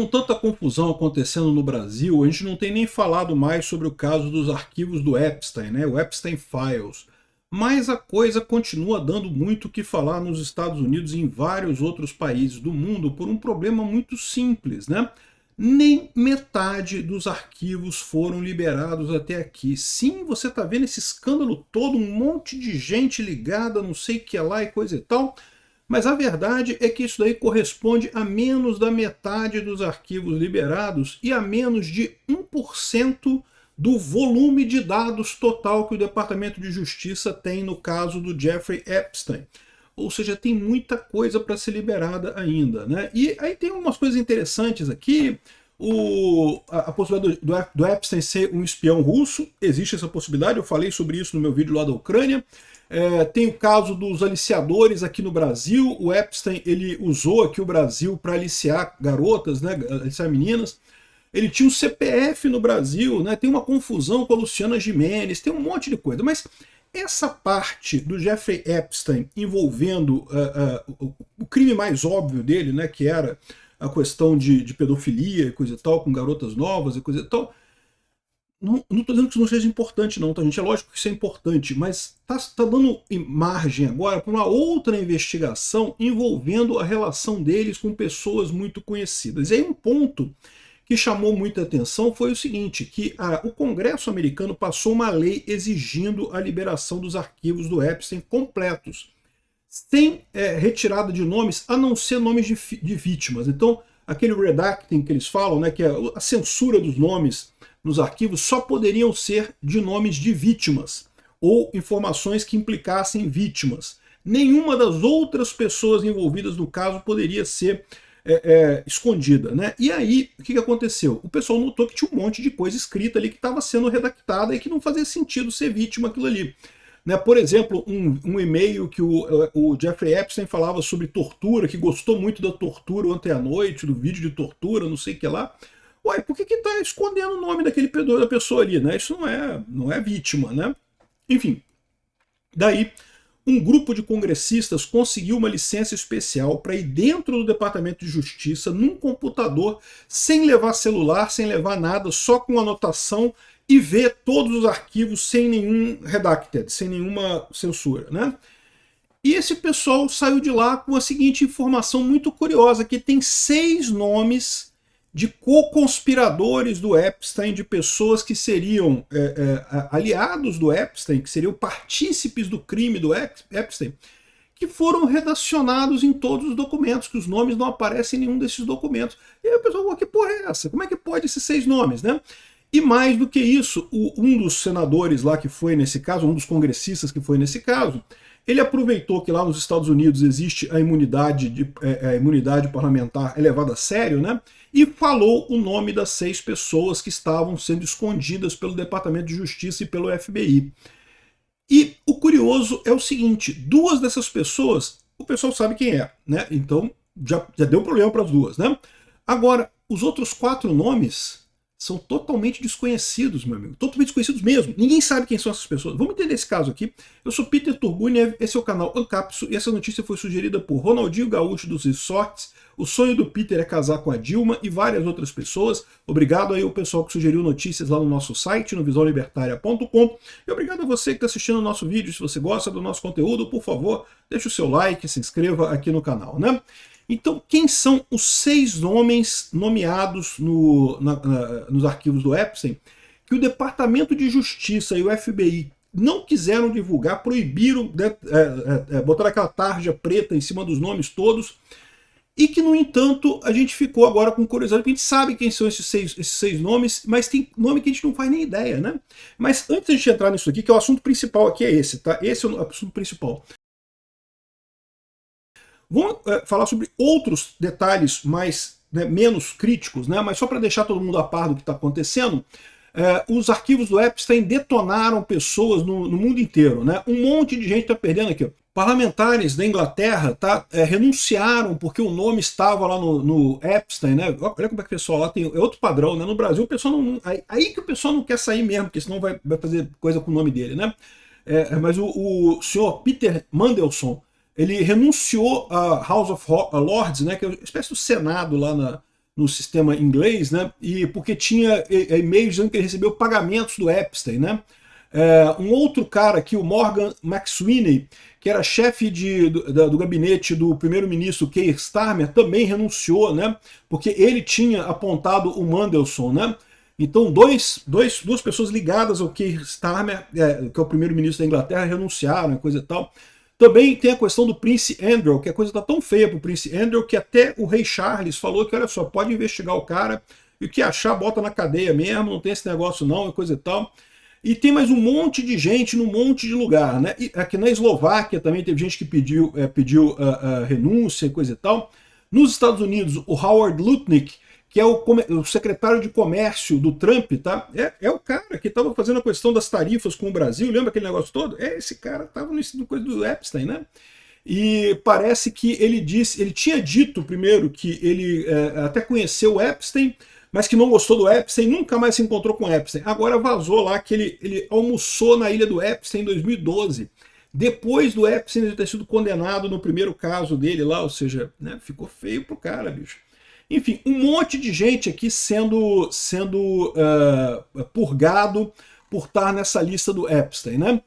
Com tanta confusão acontecendo no Brasil, a gente não tem nem falado mais sobre o caso dos arquivos do Epstein, né? O Epstein Files. Mas a coisa continua dando muito o que falar nos Estados Unidos e em vários outros países do mundo por um problema muito simples, né? Nem metade dos arquivos foram liberados até aqui. Sim, você está vendo esse escândalo todo, um monte de gente ligada, não sei o que lá e coisa e tal. Mas a verdade é que isso daí corresponde a menos da metade dos arquivos liberados e a menos de 1% do volume de dados total que o Departamento de Justiça tem no caso do Jeffrey Epstein. Ou seja, tem muita coisa para ser liberada ainda, né? E aí tem umas coisas interessantes aqui. A possibilidade do Epstein ser um espião russo, existe essa possibilidade, eu falei sobre isso no meu vídeo lá da Ucrânia. Tem o caso dos aliciadores aqui no Brasil. O Epstein ele usou aqui o Brasil para aliciar garotas, né, aliciar meninas. Ele tinha um CPF no Brasil, né, tem uma confusão com a Luciana Gimenez, tem um monte de coisa. Mas essa parte do Jeffrey Epstein envolvendo o crime mais óbvio dele, né, que era a questão de pedofilia e coisa e tal, com garotas novas e coisa e tal, não estou dizendo que isso não seja importante não, tá, gente? É lógico que isso é importante, mas tá dando margem agora para uma outra investigação envolvendo a relação deles com pessoas muito conhecidas. E aí um ponto que chamou muita atenção foi o seguinte, que o Congresso americano passou uma lei exigindo a liberação dos arquivos do Epstein completos, sem retirada de nomes, a não ser nomes de vítimas. Então, aquele redacting que eles falam, né, que é a censura dos nomes nos arquivos, só poderiam ser de nomes de vítimas, ou informações que implicassem vítimas. Nenhuma das outras pessoas envolvidas no caso poderia ser escondida, né? E aí, o que aconteceu? O pessoal notou que tinha um monte de coisa escrita ali que estava sendo redactada e que não fazia sentido ser vítima aquilo ali. Né, por exemplo, um e-mail que o Jeffrey Epstein falava sobre tortura, que gostou muito da tortura ontem à noite, do vídeo de tortura, não sei o que lá. Uai, por que está escondendo o nome da pessoa ali? Né? Isso não é vítima, né? Enfim, daí um grupo de congressistas conseguiu uma licença especial para ir dentro do Departamento de Justiça, num computador, sem levar celular, sem levar nada, só com anotação, e ver todos os arquivos sem nenhum redacted, sem nenhuma censura, né? E esse pessoal saiu de lá com a seguinte informação muito curiosa, que tem 6 nomes de co-conspiradores do Epstein, de pessoas que seriam aliados do Epstein, que seriam partícipes do crime do Epstein, que foram redacionados em todos os documentos, que os nomes não aparecem em nenhum desses documentos. E aí o pessoal, que porra é essa? Como é que pode esses 6 nomes, né? E mais do que isso, um dos senadores lá que foi nesse caso, um dos congressistas que foi nesse caso, ele aproveitou que lá nos Estados Unidos existe a imunidade parlamentar levada a sério, né? E falou o nome das 6 pessoas que estavam sendo escondidas pelo Departamento de Justiça e pelo FBI. E o curioso é o seguinte, 2 dessas pessoas, o pessoal sabe quem é, né? Então já deu problema para as 2, né? Agora, os outros 4 nomes são totalmente desconhecidos, meu amigo. Totalmente desconhecidos mesmo. Ninguém sabe quem são essas pessoas. Vamos entender esse caso aqui. Eu sou Peter Turguniev, esse é o canal Ancapso, e essa notícia foi sugerida por Ronaldinho Gaúcho dos Resorts. O sonho do Peter é casar com a Dilma e várias outras pessoas. Obrigado aí ao pessoal que sugeriu notícias lá no nosso site, no visuallibertaria.com. E obrigado a você que está assistindo o nosso vídeo. Se você gosta do nosso conteúdo, por favor, deixe o seu like, se inscreva aqui no canal, né? Então, quem são os 6 nomes nomeados nos arquivos do Epstein que o Departamento de Justiça e o FBI não quiseram divulgar, proibiram, botaram aquela tarja preta em cima dos nomes todos, e que, no entanto, a gente ficou agora com curiosidade, porque a gente sabe quem são esses seis nomes, mas tem nome que a gente não faz nem ideia, né? Mas antes de a gente entrar nisso aqui, que é o assunto principal aqui é esse, tá? Esse é o assunto principal. Vamos falar sobre outros detalhes menos críticos, né? Mas só para deixar todo mundo a par do que está acontecendo, os arquivos do Epstein detonaram pessoas no mundo inteiro, né? Um monte de gente está perdendo aqui. Ó. Parlamentares da Inglaterra renunciaram porque o nome estava lá no Epstein, né? Olha como é que o pessoal lá tem outro padrão, né? No Brasil o pessoal não, aí que o pessoal não quer sair mesmo, porque senão vai fazer coisa com o nome dele, né? Mas o senhor Peter Mandelson, ele renunciou a House of Lords, né, que é uma espécie do Senado lá no sistema inglês, né? E porque tinha e-mails dizendo que ele recebeu pagamentos do Epstein, né? Um outro cara aqui, o Morgan McSweeney, que era chefe do gabinete do primeiro-ministro Keir Starmer, também renunciou, né? Porque ele tinha apontado o Mandelson, né? Então, duas pessoas ligadas ao Keir Starmer, que é o primeiro-ministro da Inglaterra, renunciaram, coisa e tal. Também tem a questão do Prince Andrew, que a coisa está tão feia para o Prince Andrew que até o rei Charles falou que, olha só, pode investigar o cara e o que achar bota na cadeia mesmo, não tem esse negócio não, e coisa e tal. E tem mais um monte de gente num monte de lugar, né? E aqui na Eslováquia também teve gente que pediu renúncia e coisa e tal. Nos Estados Unidos, o Howard Lutnick, que é o secretário de comércio do Trump, tá? É o cara que estava fazendo a questão das tarifas com o Brasil, lembra aquele negócio todo? Esse cara estava no coisa do Epstein, né? E parece que ele tinha dito primeiro que ele até conheceu o Epstein, mas que não gostou do Epstein, nunca mais se encontrou com o Epstein. Agora vazou lá que ele almoçou na ilha do Epstein em 2012, depois do Epstein ter sido condenado no primeiro caso dele lá, ou seja, né, ficou feio pro cara, bicho. Enfim, um monte de gente aqui sendo purgado por estar nessa lista do Epstein, né?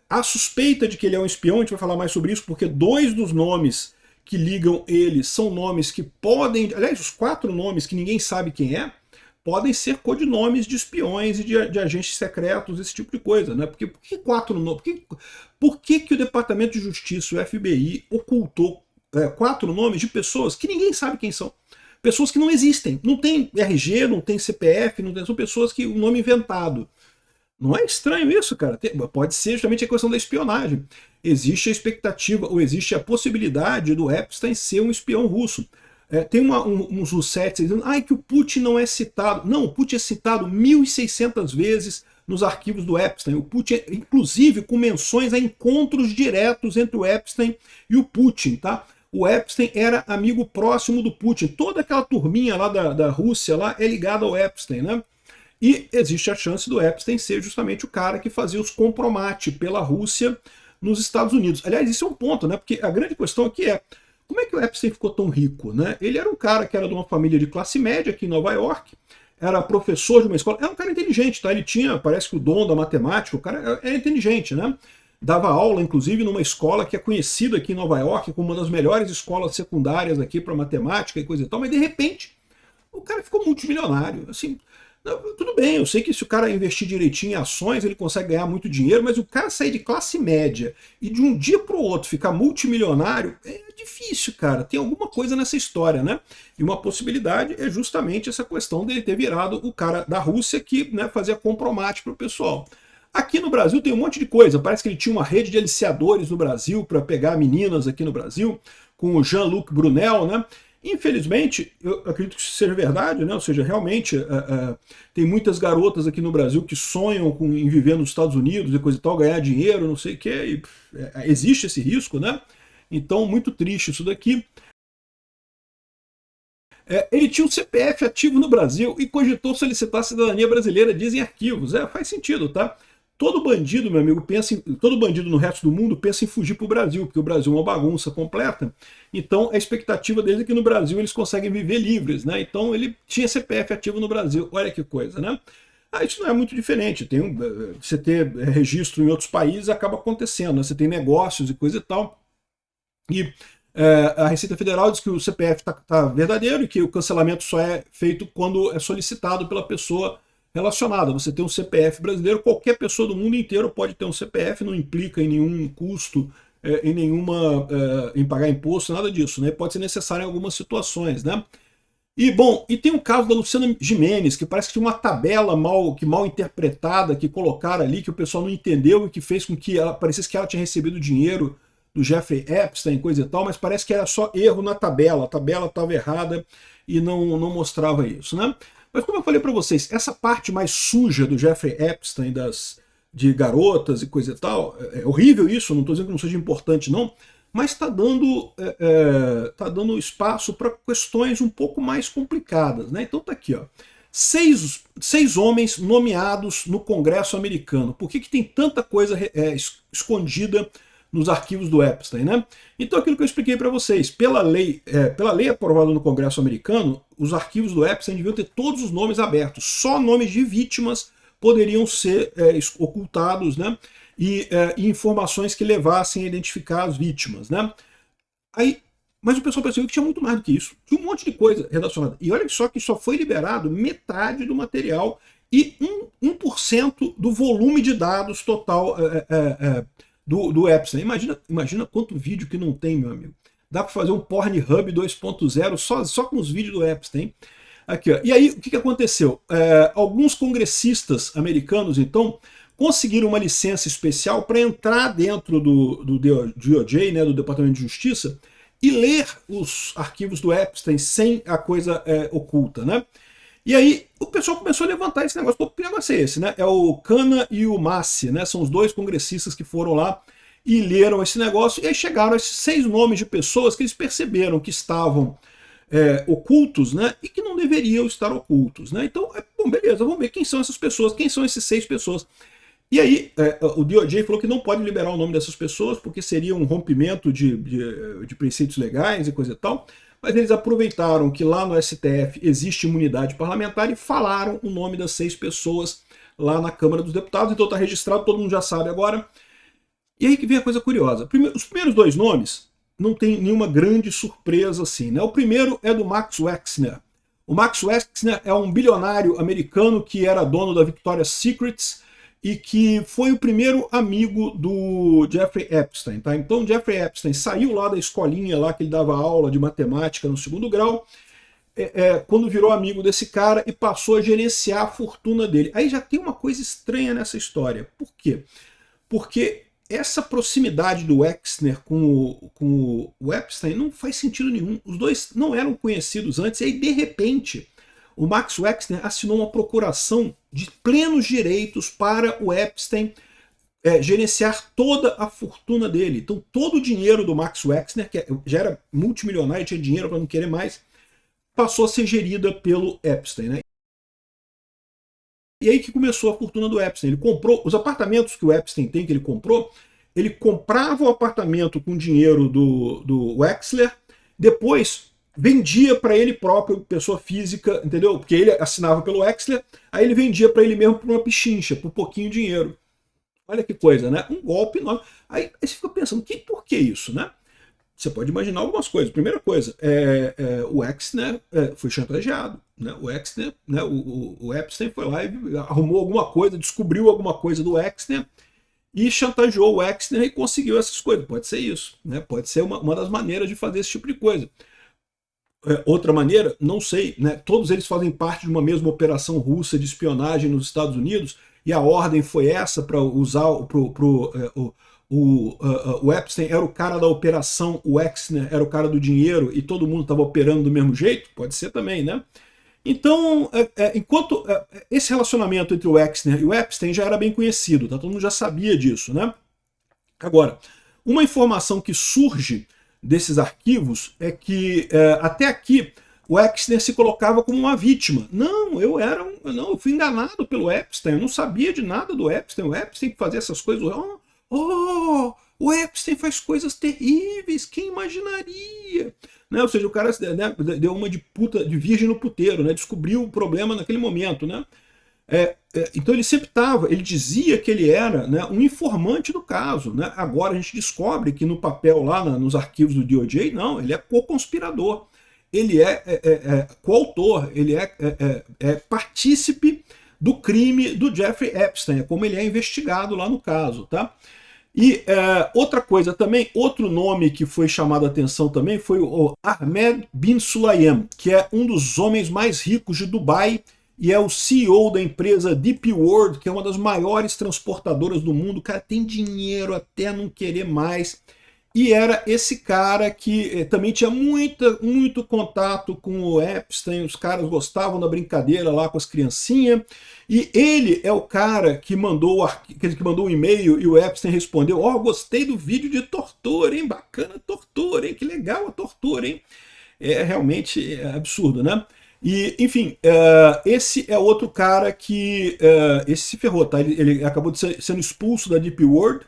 A suspeita de que ele é um espião, a gente vai falar mais sobre isso, porque dois dos nomes que ligam ele são nomes que podem, aliás, os 4 nomes que ninguém sabe quem é, podem ser codinomes de espiões e de agentes secretos, esse tipo de coisa, né? Porque por que 4 nomes? Por que o Departamento de Justiça, o FBI, ocultou 4 nomes de pessoas que ninguém sabe quem são? Pessoas que não existem, não tem RG, não tem CPF, são pessoas que o nome inventado. Não é estranho isso, cara? Pode ser justamente a questão da espionagem. Existe a expectativa, ou existe a possibilidade do Epstein ser um espião russo. Tem uns russetes dizendo que o Putin não é citado. Não, o Putin é citado 1.600 vezes nos arquivos do Epstein. O Putin, inclusive, com menções a encontros diretos entre o Epstein e o Putin, tá? O Epstein era amigo próximo do Putin. Toda aquela turminha lá da Rússia lá é ligada ao Epstein, né? E existe a chance do Epstein ser justamente o cara que fazia os compromates pela Rússia nos Estados Unidos. Aliás, isso é um ponto, né? Porque a grande questão aqui é como é que o Epstein ficou tão rico, né? Ele era um cara que era de uma família de classe média aqui em Nova York, era professor de uma escola, era um cara inteligente, tá? Ele tinha, parece que o dom da matemática, o cara era inteligente, né? Dava aula, inclusive, numa escola que é conhecida aqui em Nova York como uma das melhores escolas secundárias aqui para matemática e coisa e tal, mas de repente o cara ficou multimilionário, assim. Tudo bem, eu sei que se o cara investir direitinho em ações, ele consegue ganhar muito dinheiro, mas o cara sair de classe média e de um dia para o outro ficar multimilionário é difícil, cara. Tem alguma coisa nessa história, né? E uma possibilidade é justamente essa questão dele ter virado o cara da Rússia que, né, fazia compromate para o pessoal. Aqui no Brasil tem um monte de coisa. Parece que ele tinha uma rede de aliciadores no Brasil para pegar meninas aqui no Brasil, com o Jean-Luc Brunel, né? Infelizmente, eu acredito que isso seja verdade, né? Ou seja, realmente tem muitas garotas aqui no Brasil que sonham em viver nos Estados Unidos e coisa e tal, ganhar dinheiro, não sei o que, e, existe esse risco, né? Então, muito triste isso daqui. Ele tinha um CPF ativo no Brasil e cogitou solicitar a cidadania brasileira, dizem arquivos. Faz sentido, tá? Todo bandido, meu amigo, todo bandido no resto do mundo pensa em fugir para o Brasil, porque o Brasil é uma bagunça completa. Então a expectativa deles é que no Brasil eles conseguem viver livres, né? Então ele tinha CPF ativo no Brasil. Olha que coisa, né? Isso não é muito diferente. Você ter registro em outros países acaba acontecendo, né? Você tem negócios e coisa e tal. E a Receita Federal diz que o CPF está verdadeiro e que o cancelamento só é feito quando é solicitado pela pessoa relacionada. Você tem um CPF brasileiro, qualquer pessoa do mundo inteiro pode ter um CPF, não implica em nenhum custo, em pagar imposto, nada disso, né? Pode ser necessário em algumas situações, né? E tem o caso da Luciana Gimenez, que parece que tinha uma tabela mal interpretada, que colocaram ali, que o pessoal não entendeu e que fez com que parecesse que ela tinha recebido dinheiro do Jeffrey Epstein, coisa e tal, mas parece que era só erro na tabela, a tabela estava errada e não mostrava isso, né? Mas como eu falei para vocês, essa parte mais suja do Jeffrey Epstein, de garotas e coisa e tal, é horrível isso, não estou dizendo que não seja importante não, mas está dando espaço para questões um pouco mais complicadas, né? Então tá aqui, ó. Seis homens nomeados no Congresso americano. Por que tem tanta coisa escondida nos arquivos do Epstein, né? Então aquilo que eu expliquei para vocês, pela lei aprovada no Congresso americano, os arquivos do Epstein deviam ter todos os nomes abertos, só nomes de vítimas poderiam ser ocultados, né? E informações que levassem a identificar as vítimas, né? Mas o pessoal percebeu que tinha muito mais do que isso. Tinha um monte de coisa relacionada. E olha só que só foi liberado metade do material e 1% do volume de dados total do Epstein. Imagina quanto vídeo que não tem, meu amigo. Dá para fazer um Pornhub 2.0 só com os vídeos do Epstein. Aqui, ó. E aí, o que aconteceu? Alguns congressistas americanos, então, conseguiram uma licença especial para entrar dentro do DOJ, né, do Departamento de Justiça, e ler os arquivos do Epstein sem a coisa oculta, né? E aí o pessoal começou a levantar esse negócio. Pô, que negócio é esse, né? É o Cana e o Massi, né? São os dois congressistas que foram lá e leram esse negócio, e aí chegaram a esses 6 nomes de pessoas que eles perceberam que estavam ocultos, né? E que não deveriam estar ocultos, né? Então, bom, beleza, vamos ver quem são essas pessoas, quem são esses 6 pessoas. E aí, o DOJ falou que não pode liberar o nome dessas pessoas porque seria um rompimento de preceitos legais e coisa e tal, mas eles aproveitaram que lá no STF existe imunidade parlamentar e falaram o nome das 6 pessoas lá na Câmara dos Deputados, então está registrado, todo mundo já sabe agora. E aí que vem a coisa curiosa. Os primeiros 2 nomes não tem nenhuma grande surpresa assim, né? O primeiro é do Max Wexner. O Max Wexner é um bilionário americano que era dono da Victoria's Secrets, e que foi o primeiro amigo do Jeffrey Epstein, tá? Então Jeffrey Epstein saiu lá da escolinha lá que ele dava aula de matemática no 2º grau, quando virou amigo desse cara e passou a gerenciar a fortuna dele. Aí já tem uma coisa estranha nessa história. Por quê? Porque essa proximidade do Wexner com o Epstein não faz sentido nenhum. Os dois não eram conhecidos antes, e aí de repente o Max Wexner assinou uma procuração de plenos direitos para o Epstein gerenciar toda a fortuna dele. Então todo o dinheiro do Max Wexner, que já era multimilionário, tinha dinheiro para não querer mais, passou a ser gerida pelo Epstein, né? E aí que começou a fortuna do Epstein. Ele comprou os apartamentos que o Epstein tem, que ele comprava o apartamento com dinheiro do Wexler, depois vendia para ele próprio, pessoa física, entendeu? Porque ele assinava pelo Wexler, aí ele vendia para ele mesmo por uma pichincha, por pouquinho dinheiro. Olha que coisa, né? Um golpe enorme. Aí você fica pensando, por que isso, né? Você pode imaginar algumas coisas. Primeira coisa, o Wexner foi chantageado. Né? O Wexner, né? O Epstein foi lá e arrumou alguma coisa, descobriu alguma coisa do Wexner e chantageou o Wexner e conseguiu essas coisas. Pode ser isso, né? Pode ser uma das maneiras de fazer esse tipo de coisa. Outra maneira, não sei, né? Todos eles fazem parte de uma mesma operação russa de espionagem nos Estados Unidos, e a ordem foi essa para usar o Epstein era o cara da operação, o Wexner era o cara do dinheiro e todo mundo estava operando do mesmo jeito? Pode ser também, né? Então, enquanto esse relacionamento entre o Wexner e o Epstein já era bem conhecido, tá? Todo mundo já sabia disso, né? Agora, uma informação que surge desses arquivos é que até aqui o Wexner se colocava como uma vítima. Não, eu fui enganado pelo Epstein, eu não sabia de nada do Epstein, o Epstein fazia essas coisas. O Epstein faz coisas terríveis, quem imaginaria? Né? Ou seja, o cara, né, deu uma de virgem no puteiro, né? Descobriu o problema naquele momento, né? Então ele sempre ele dizia que ele era, né, um informante do caso, né? Agora a gente descobre que no papel lá nos arquivos do DOJ, não, ele é co-conspirador, ele é coautor, ele é partícipe do crime do Jeffrey Epstein, como ele é investigado lá no caso, tá? E outra coisa também, outro nome que foi chamado a atenção também foi o Ahmed bin Sulayem, que é um dos homens mais ricos de Dubai e é o CEO da empresa Deep World, que é uma das maiores transportadoras do mundo. O cara tem dinheiro até não querer mais. E era esse cara que também tinha muito contato com o Epstein, os caras gostavam da brincadeira lá com as criancinhas, e ele é o cara que mandou o e-mail e o Epstein respondeu: gostei do vídeo de tortura, hein, bacana a tortura, hein, que legal a tortura, hein. É realmente absurdo, né? E, enfim, esse é outro cara que esse se ferrou, tá? Ele acabou sendo expulso da Deep World,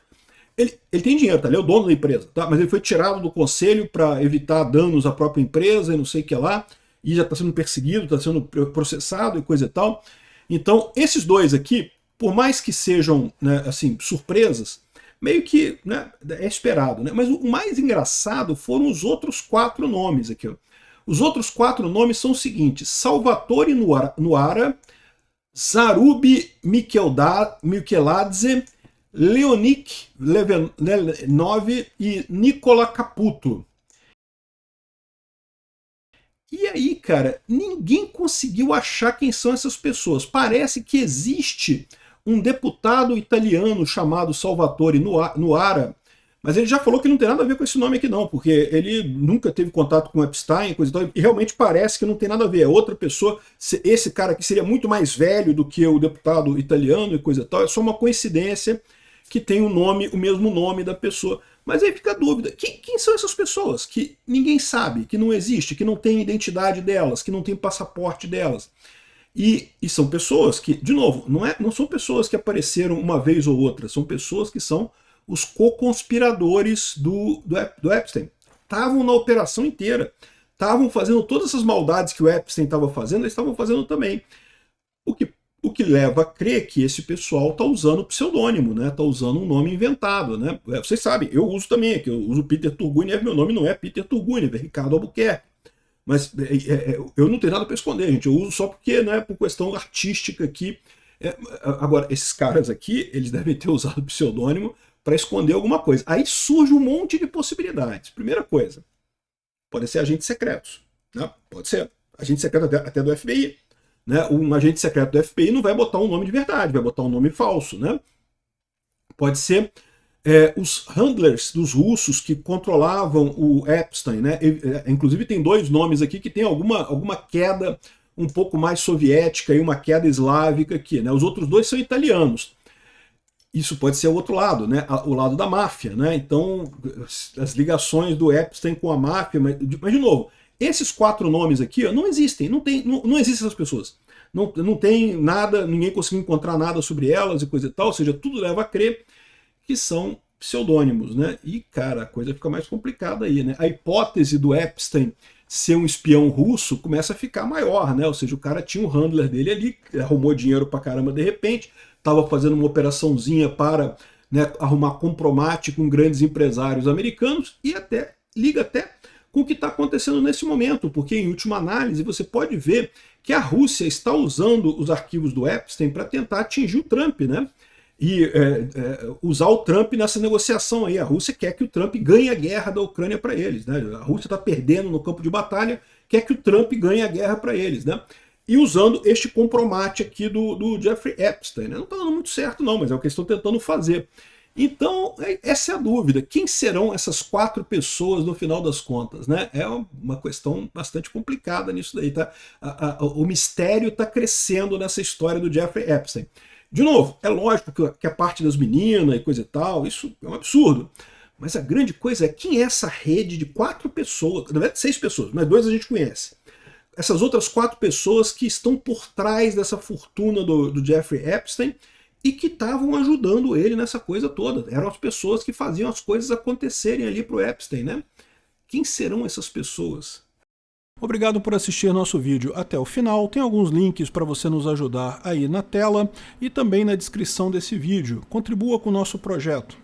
Ele tem dinheiro, tá? Ele é o dono da empresa, tá? Mas ele foi tirado do conselho para evitar danos à própria empresa e não sei o que lá, e já está sendo perseguido, está sendo processado e coisa e tal. Então, esses dois aqui, por mais que sejam, né, assim, surpresas, meio que, né, é esperado, né? Mas o mais engraçado foram os outros 4 nomes aqui, ó. Os outros 4 nomes são os seguintes: Salvatore Nuara, Zarubi Micheladze, Leonik Levenov e Nicola Caputo. E aí, cara, ninguém conseguiu achar quem são essas pessoas. Parece que existe um deputado italiano chamado Salvatore Nuara, mas ele já falou que não tem nada a ver com esse nome aqui não, porque ele nunca teve contato com Epstein, coisa e tal, e realmente parece que não tem nada a ver. É outra pessoa, esse cara aqui seria muito mais velho do que o deputado italiano e coisa e tal, é só uma coincidência que tem o nome, o mesmo nome da pessoa. Mas aí fica a dúvida, quem são essas pessoas que ninguém sabe, que não existe, que não tem identidade delas, que não tem passaporte delas? E são pessoas que, de novo, não são pessoas que apareceram uma vez ou outra, são pessoas que são os co-conspiradores do Epstein. Estavam na operação inteira, estavam fazendo todas essas maldades que o Epstein estava fazendo, eles estavam fazendo também. O que leva a crer que esse pessoal está usando pseudônimo, né? Está usando um nome inventado, né? Vocês sabem, eu uso também, que eu uso Peter Turguniev, meu nome não é Peter Turguniev, é Ricardo Albuquerque. Mas eu não tenho nada para esconder, gente. Eu uso só porque, né, por questão artística aqui. Agora, esses caras aqui, eles devem ter usado pseudônimo para esconder alguma coisa. Aí surge um monte de possibilidades. Primeira coisa, podem ser agentes secretos. Né? Pode ser. Agente secreto até do FBI. Né? Um agente secreto do FBI não vai botar um nome de verdade, vai botar um nome falso. Né? Pode ser os handlers dos russos que controlavam o Epstein. Né? Inclusive tem 2 nomes aqui que tem alguma queda um pouco mais soviética e uma queda eslávica aqui. Né? Os outros 2 são italianos. Isso pode ser o outro lado, né? O lado da máfia. Né? Então, as ligações do Epstein com a máfia. Mas de novo, esses 4 nomes aqui ó, não existem, não existem essas pessoas. Não tem nada, ninguém conseguiu encontrar nada sobre elas e coisa e tal, ou seja, tudo leva a crer que são pseudônimos, né? E, cara, a coisa fica mais complicada aí, né? A hipótese do Epstein ser um espião russo começa a ficar maior, né? Ou seja, o cara tinha um handler dele ali, arrumou dinheiro pra caramba de repente, estava fazendo uma operaçãozinha para, né, arrumar compromate com grandes empresários americanos e liga até com o que está acontecendo nesse momento, porque em última análise você pode ver que a Rússia está usando os arquivos do Epstein para tentar atingir o Trump, né? E usar o Trump nessa negociação aí. A Rússia quer que o Trump ganhe a guerra da Ucrânia para eles, né? A Rússia está perdendo no campo de batalha, quer que o Trump ganhe a guerra para eles, né? E usando este compromate aqui do Jeffrey Epstein, né? Não está dando muito certo não, mas é o que eles estão tentando fazer. Então, essa é a dúvida. Quem serão essas 4 pessoas no final das contas? Né? É uma questão bastante complicada nisso daí. Tá? O mistério está crescendo nessa história do Jeffrey Epstein. De novo, é lógico que a parte das meninas e coisa e tal, isso é um absurdo. Mas a grande coisa é quem é essa rede de 4 pessoas, na verdade 6 pessoas, mas 2 a gente conhece. Essas outras 4 pessoas que estão por trás dessa fortuna do Jeffrey Epstein e que estavam ajudando ele nessa coisa toda. Eram as pessoas que faziam as coisas acontecerem ali para o Epstein, né? Quem serão essas pessoas? Obrigado por assistir nosso vídeo até o final. Tem alguns links para você nos ajudar aí na tela e também na descrição desse vídeo. Contribua com o nosso projeto.